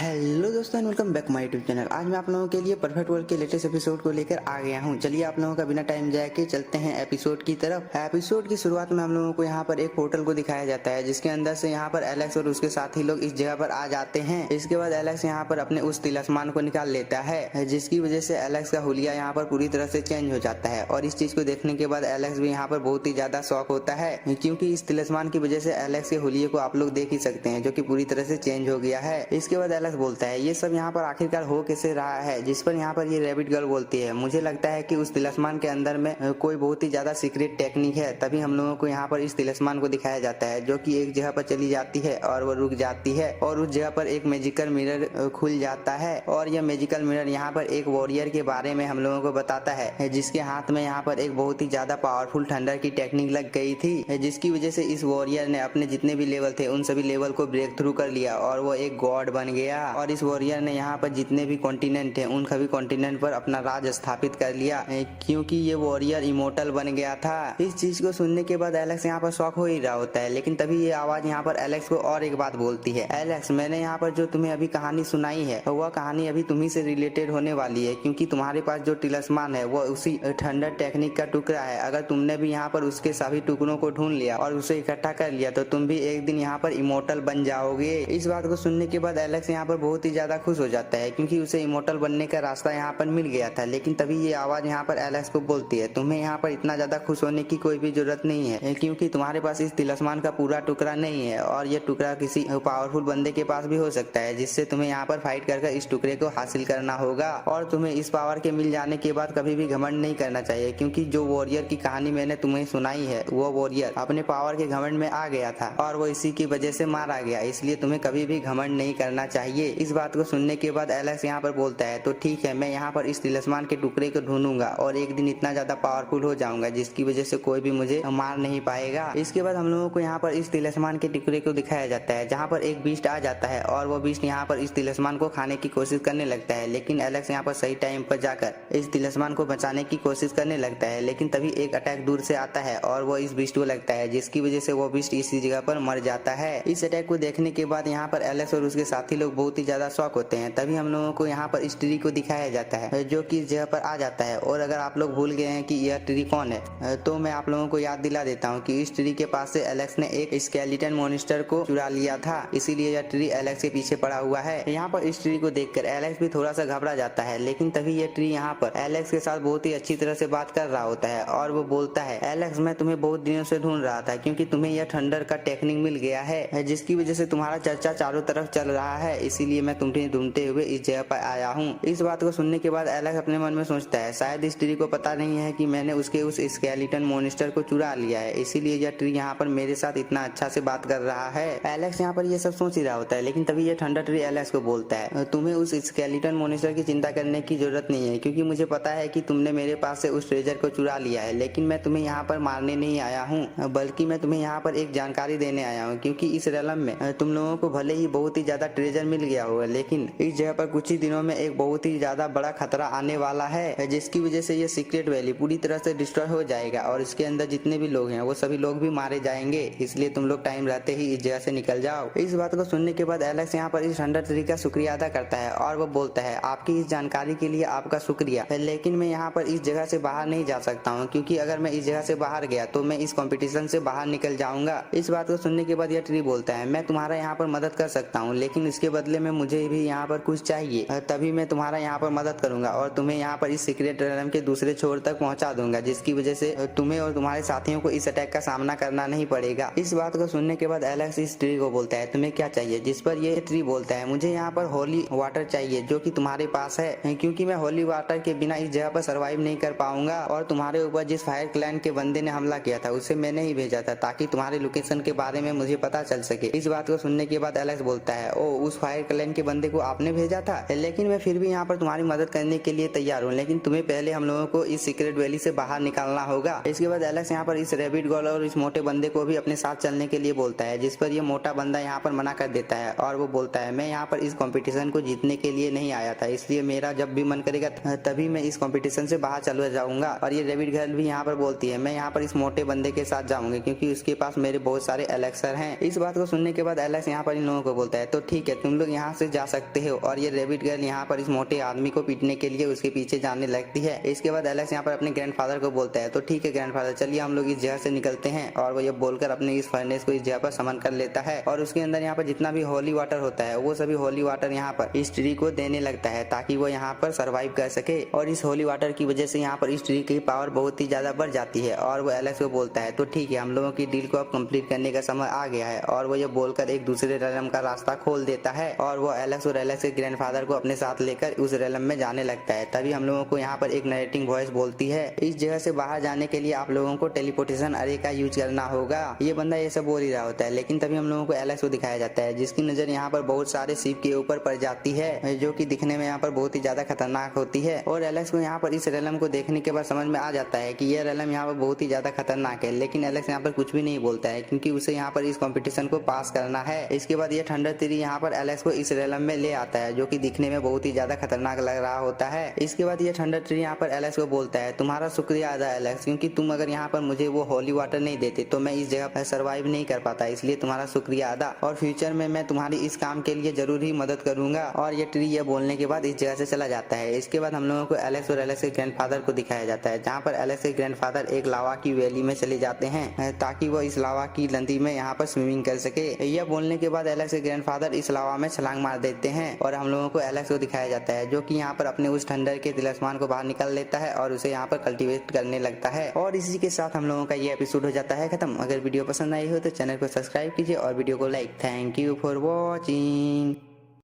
Hello दोस्तों and welcome back my YouTube channel. आज मैं आप लोगों के लिए परफेक्ट वर्ल्ड के लेटेस्ट एपिसोड को लेकर आ गया हूं। चलिए आप लोगों का बिना टाइम जाए के चलते हैं एपिसोड की तरफ। एपिसोड की शुरुआत में हम लोगों को यहां पर एक पोर्टल को दिखाया जाता है जिसके अंदर से यहां पर एलेक्स और उसके साथी लोग इस जगह पर आ जाते हैं। इसके बाद एलेक्स यहां पर अपने उस तिलिस्मान को निकाल लेता है जिसकी वजह से एलेक्स का हुलिया यहाँ पर पूरी तरह से चेंज हो जाता है और इस चीज को देखने के बाद एलेक्स भी यहाँ पर बहुत ही ज्यादा शॉक होता है क्योंकि इस तिलिस्मान की वजह से एलेक्स के हुलिये को आप लोग देख ही सकते हैं जो कि पूरी तरह से चेंज हो गया है। इसके बाद एलेक्स बोलता है ये सब यहाँ पर आखिरकार हो कैसे रहा है, जिस पर यहाँ पर ये रैबिट गर्ल बोलती है मुझे लगता है कि उस तिलिस्मान के अंदर में कोई बहुत ही ज्यादा सीक्रेट टेक्निक है। तभी हम लोगों को यहाँ पर इस तिलिस्मान को दिखाया जाता है जो कि एक जगह पर चली जाती है और वो रुक जाती है और उस जगह पर एक मैजिकल मिरर खुल जाता है और यह मैजिकल मिरर यहाँ पर एक वॉरियर के बारे में हम लोगों को बताता है जिसके हाथ में यहाँ पर एक बहुत ही ज्यादा पावरफुल थंडर की टेक्निक लग गई थी जिसकी वजह से इस वॉरियर ने अपने जितने भी लेवल थे उन सभी लेवल को ब्रेक थ्रू कर लिया और वो एक गॉड बन गया और इस वॉरियर ने यहाँ पर जितने भी कॉन्टिनेंट थे उन सभी कॉन्टिनेंट पर अपना राज स्थापित कर लिया क्योंकि ये वॉरियर इमोर्टल बन गया था। इस चीज को सुनने के बाद एलेक्स यहाँ पर शॉक हो ही रहा होता है, लेकिन तभी ये आवाज यहाँ पर एलेक्स को और एक बात बोलती है, एलेक्स मैंने यहाँ पर जो तुम्हें अभी कहानी सुनाई है वह कहानी अभी तुम्ही से रिलेटेड होने वाली है क्योंकि तुम्हारे पास जो तिलिस्मान है वो उसी थंडर टेक्निक का टुकड़ा है। अगर तुमने भी यहाँ पर उसके सभी टुकड़ों को ढूंढ लिया और उसे इकट्ठा कर लिया तो तुम भी एक दिन यहाँ पर इमोर्टल बन जाओगे। इस बात को सुनने के बाद एलेक्स यहाँ पर बहुत ही ज्यादा खुश हो जाता है क्योंकि उसे इमोर्टल बनने का रास्ता यहाँ पर मिल गया था। लेकिन तभी ये आवाज यहाँ पर एलेक्स को बोलती है तुम्हें यहाँ पर इतना ज्यादा खुश होने की कोई भी जरूरत नहीं है क्योंकि तुम्हारे पास इस तिलिस्मान का पूरा टुकड़ा नहीं है और ये टुकड़ा किसी पावरफुल बंदे के पास भी हो सकता है जिससे तुम्हें यहाँ पर फाइट कर इस टुकड़े को हासिल करना होगा और तुम्हें इस पावर के मिल जाने के बाद कभी भी घमंड नहीं करना चाहिए क्योंकि जो वॉरियर की कहानी मैंने तुम्हें सुनाई है वो वॉरियर अपने पावर के घमंड में आ गया था और वो इसी की वजह से मारा गया, इसलिए तुम्हें कभी भी घमंड नहीं करना चाहिए। इस बात को सुनने के बाद एलेक्स यहाँ पर बोलता है तो ठीक है मैं यहाँ पर इस तिलिस्मान के टुकड़े को ढूंढूंगा और एक दिन इतना ज्यादा पावरफुल हो जाऊंगा जिसकी वजह से कोई भी मुझे मार नहीं पाएगा। इसके बाद हम लोगों को यहाँ पर इस तिलिस्मान के टुकड़े को दिखाया जाता है जहाँ पर एक बीस्ट आ जाता है और वो बीस्ट यहाँ पर इस तिलिस्मान को खाने की कोशिश करने लगता है, लेकिन एलेक्स यहाँ पर सही टाइम पर जाकर इस तिलिस्मान को बचाने की कोशिश करने लगता है। लेकिन तभी एक अटैक दूर से आता है और वो इस बीस्ट को लगता है जिसकी वजह से वो बीस्ट इसी जगह पर मर जाता है। इस अटैक को देखने के बाद यहाँ पर एलेक्स और उसके साथी लोग बहुत ही ज्यादा शॉक होते हैं। तभी हम लोगों को यहाँ पर इस ट्री को दिखाया जाता है जो कि इस जगह पर आ जाता है और अगर आप लोग भूल गए हैं कि यह ट्री कौन है तो मैं आप लोगों को याद दिला देता हूँ कि इस ट्री के पास से एलेक्स ने एक स्केलेटन मॉन्स्टर को चुरा लिया था, इसीलिए यह ट्री एलेक्स के पीछे पड़ा हुआ है। यहाँ पर इस ट्री को देखकर एलेक्स भी थोड़ा सा घबरा जाता है, लेकिन तभी यह ट्री यहाँ पर एलेक्स के साथ बहुत ही अच्छी तरह से बात कर रहा होता है और वो बोलता है एलेक्स मैं तुम्हें बहुत दिनों से ढूंढ रहा था क्योंकि तुम्हें यह थंडर का टेक्निक मिल गया है जिसकी वजह से तुम्हारा चर्चा चारों तरफ चल रहा है, इसीलिए मैं तुम्हें ढूंढते हुए इस जगह पर आया हूँ। इस बात को सुनने के बाद एलेक्स अपने मन में सोचता है शायद इस ट्री को पता नहीं है कि मैंने उसके उस स्केलेटन मॉन्स्टर को चुरा लिया है, इसीलिए यह ट्री यहाँ पर मेरे साथ इतना अच्छा से बात कर रहा है। एलेक्स यहाँ पर ये सब सोच ही रहा होता है, लेकिन तभी ये थंडर ट्री एलेक्स को बोलता है तुम्हें उस स्केलेटन मॉन्स्टर की चिंता करने की जरूरत नहीं है क्योंकि मुझे पता है कि तुमने मेरे पास से उस ट्रेजर को चुरा लिया है, लेकिन मैं तुम्हें यहाँ पर मारने नहीं आया हूँ बल्कि मैं तुम्हें यहाँ पर एक जानकारी देने आया हूँ क्योंकि इस रेलम में तुम लोगों को भले ही बहुत ही ज्यादा ट्रेजर मिल गया होगा, लेकिन इस जगह पर कुछ ही दिनों में एक बहुत ही ज्यादा बड़ा खतरा आने वाला है जिसकी वजह से ये सीक्रेट वैली पूरी तरह से डिस्ट्रॉय हो जाएगा और इसके अंदर जितने भी लोग हैं वो सभी लोग भी मारे जाएंगे, इसलिए तुम लोग टाइम रहते ही इस जगह से निकल जाओ। इस बात को सुनने के बाद एलेक्स यहाँ पर इस थंडर ट्री का शुक्रिया अदा करता है और वो बोलता है आपकी इस जानकारी के लिए आपका शुक्रिया, लेकिन मैं यहाँ पर इस जगह से बाहर नहीं जा सकता हूँ क्योंकि अगर मैं इस जगह से बाहर गया तो मैं इस कॉम्पिटिशन से बाहर निकल जाऊंगा। इस बात को सुनने के बाद यह ट्री बोलता है मैं तुम्हारा यहाँ पर मदद कर सकता हूँ, लेकिन इसके बदले में मुझे भी यहाँ पर कुछ चाहिए, तभी मैं तुम्हारा यहाँ पर मदद करूंगा और तुम्हें यहाँ पर इस सीक्रेट रेलम के दूसरे छोर तक पहुंचा दूंगा जिसकी वजह से तुम्हें और तुम्हारे साथियों को इस अटैक का सामना करना नहीं पड़ेगा। इस बात को सुनने के बाद एलेक्स इस ट्री को बोलता है तुम्हें क्या चाहिए, जिस पर ये ट्री बोलता है मुझे यहाँ पर होली वाटर चाहिए जो कि तुम्हारे पास है क्योंकि मैं होली वाटर के बिना इस जगह पर सर्वाइव नहीं कर पाऊंगा और तुम्हारे ऊपर जिस फायर क्लैन के बंदे ने हमला किया था उसे मैंने ही भेजा था ताकि तुम्हारे लोकेशन के बारे में मुझे पता चल सके। इस बात को सुनने के बाद एलेक्स बोलता है ओ उस फायर क्लैन के बंदे को आपने भेजा था, लेकिन मैं फिर भी यहाँ पर तुम्हारी मदद करने के लिए तैयार हूँ, लेकिन तुम्हें पहले हम लोगों को इस सीक्रेट वैली से बाहर निकालना होगा। इसके बाद एलेक्स यहाँ पर इस रैबिट गर्ल और इस मोटे बंदे को भी अपने साथ चलने के लिए बोलता है, जिस पर ये मोटा बंदा यहाँ पर मना कर देता है और वो बोलता है मैं यहाँ पर इस कंपटीशन को जीतने के लिए नहीं आया था, इसलिए मेरा जब भी मन करेगा तभी मैं इस कंपटीशन से बाहर चला जाऊंगा। और ये रैबिट गर्ल भी यहाँ पर बोलती है मैं यहाँ पर इस मोटे बंदे के साथ जाऊंगी क्योंकि उसके पास मेरे बहुत सारे एलेक्सर हैं। इस बात को सुनने के बाद एलेक्स यहाँ पर इन लोगों को बोलता है तो ठीक है तुम लोग लोग यहाँ से जा सकते हो। और ये रैबिट गर्ल यहाँ पर इस मोटे आदमी को पीटने के लिए उसके पीछे जाने लगती है। इसके बाद एलेक्स यहाँ पर अपने ग्रैंडफादर को बोलता है, तो ठीक है ग्रैंडफादर, चलिए हम लोग इस जगह से निकलते हैं। और वो ये बोलकर अपने इस फर्नेस को इस जगह पर समन कर लेता है और उसके अंदर यहाँ पर जितना भी होली वाटर होता है वो सभी होली वाटर यहाँ पर इस ट्री को देने लगता है ताकि वो यहाँ पर सरवाइव कर सके। और इस होली वाटर की वजह से यहाँ पर इस ट्री की पावर बहुत ही ज्यादा बढ़ जाती है। और वो एलेक्स को बोलता है, तो ठीक है, हम लोगों की डील को अब कंप्लीट करने का समय आ गया है। और वो ये बोलकर एक दूसरे रेलम का रास्ता खोल देता है और वो एलेक्स और एलेक्स के ग्रैंडफादर को अपने साथ लेकर उस रेलम में जाने लगता है। तभी हम लोगों को यहाँ पर एक नरेटिंग वॉइस बोलती है, इस जगह से बाहर जाने के लिए आप लोगों को टेलीपोर्टेशन अरे का यूज करना होगा। ये बंदा ये सब बोल ही रहा होता है, लेकिन तभी हम लोगों को एलेक्स को दिखाया जाता है जिसकी नजर यहाँ पर बहुत सारे शिप के ऊपर पड़ जाती है जो कि दिखने में यहाँ पर बहुत ही ज्यादा खतरनाक होती है। और एलेक्स को यहाँ पर इस रेलम को देखने के बाद समझ में आ जाता है कि यह रेलम यहाँ पर बहुत ही ज्यादा खतरनाक है। लेकिन एलेक्स यहाँ पर कुछ भी नहीं बोलता है क्योंकि उसे यहाँ पर इस कंपटीशन को पास करना है। इसके बाद ये थंडर ट्री यहाँ पर एलेक्स को इस रेलम में ले आता है जो कि दिखने में बहुत ही ज्यादा खतरनाक लग रहा होता है। इसके बाद ये थंडर ट्री यहाँ पर एलेक्स को बोलता है, तुम्हारा शुक्रिया अदा एलेक्स, क्योंकि तुम अगर यहाँ पर मुझे वो होली वाटर नहीं देते तो मैं इस जगह पर सरवाइव नहीं कर पाता, इसलिए तुम्हारा शुक्रिया अदा। और फ्यूचर में मैं तुम्हारी इस काम के लिए जरूर ही मदद करूंगा। और ये ट्री ये बोलने के बाद इस जगह से चला जाता है। इसके बाद हम लोगों को एलेक्स और एलेक्स के ग्रैंडफादर को दिखाया जाता है जहाँ पर एलेक्स के ग्रैंडफादर एक लावा की वैली में चले जाते हैं ताकि वो इस लावा की नदी में यहाँ पर स्विमिंग कर सके। यह बोलने के बाद एलेक्स के ग्रैंडफादर इस लावा में छलांग मार देते हैं और हम लोगों को एलेक्स को दिखाया जाता है जो कि यहाँ पर अपने उस थंडर के तिलिस्मान को बाहर निकाल लेता है और उसे यहाँ पर कल्टीवेट करने लगता है। और इसी के साथ हम लोगों का ये एपिसोड हो जाता है खत्म। अगर वीडियो पसंद आई हो तो चैनल को सब्सक्राइब कीजिए और वीडियो को like. Thank you for watching.